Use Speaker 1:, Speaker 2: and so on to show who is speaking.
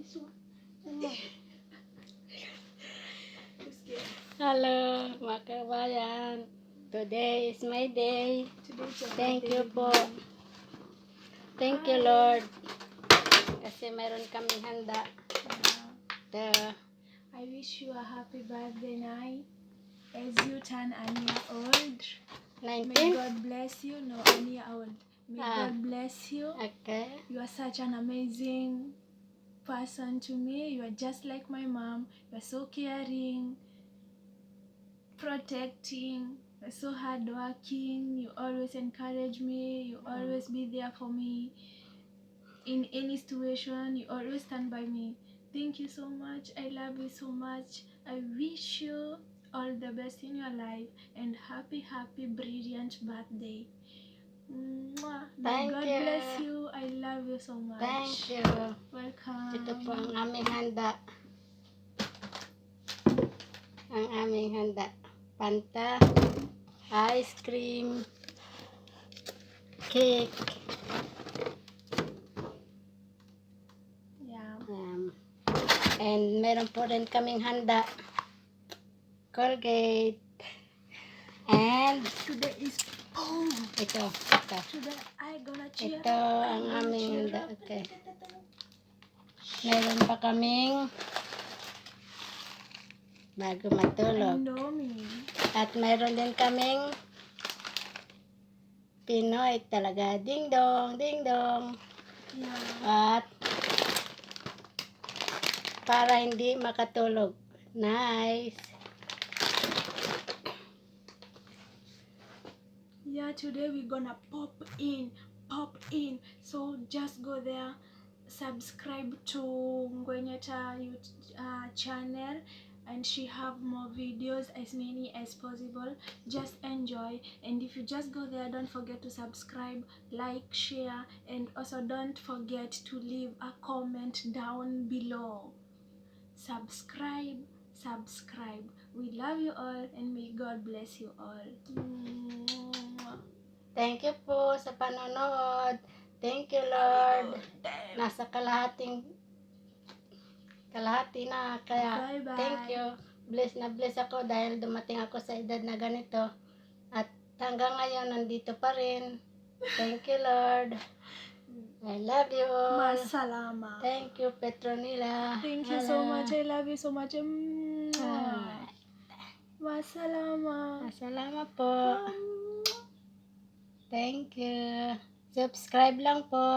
Speaker 1: this one.
Speaker 2: Hello, mga kabayan. Today is my day. Thank you po. Thank you, Lord. Kasi meron kaming handa.
Speaker 1: I wish you a happy birthday night as you turn 1 year old.
Speaker 2: 19?
Speaker 1: May God bless you. No, 1 year old. May God bless you.
Speaker 2: Okay.
Speaker 1: You are such an amazing person to me. You are just like my mom. You are so caring, protecting, you're so hardworking. You always encourage me. You always be there for me. In any situation, you always stand by me. Thank you so much. I love you so much. I wish you all the best in your life and happy, brilliant birthday. Mwah. May
Speaker 2: Thank
Speaker 1: God
Speaker 2: you.
Speaker 1: bless you. I love you so much.
Speaker 2: Thank you.
Speaker 1: Welcome.
Speaker 2: Ito po ang aming handa. Ang aming handa. Panta, ice cream, cake.
Speaker 1: Yeah.
Speaker 2: And meron po rin kaming handa. Colgate. And
Speaker 1: Today is
Speaker 2: ito.
Speaker 1: Today I gonna cheer.
Speaker 2: Ito ang aming handa. Okay. Meron pa kaming bago matulog.
Speaker 1: Indomie.
Speaker 2: At meron din kaming Pinoy talaga. Ding dong, ding dong.
Speaker 1: Yeah.
Speaker 2: At para hindi makatulog. Nice.
Speaker 1: Yeah, today we're gonna pop in. So just go there, subscribe to Ngwenyeta channel, and she have more videos, as many as possible. Just enjoy, and if you just go there, don't forget to subscribe, like, share, and also don't forget to leave a comment down below. Subscribe. We love you all, and may God bless you all.
Speaker 2: Thank you po sa panonood. Thank you, Lord. Nasa kalahati na. Kaya,
Speaker 1: Bye-bye.
Speaker 2: thank you. Bless na bless ako dahil dumating ako sa edad na ganito. At hanggang ngayon, nandito pa rin. Thank you, Lord. I love you all.
Speaker 1: Masalama.
Speaker 2: Thank you, Petronila.
Speaker 1: Thank you so much. I love you so much. Masalama.
Speaker 2: Masalama po. Thank you. Subscribe lang po.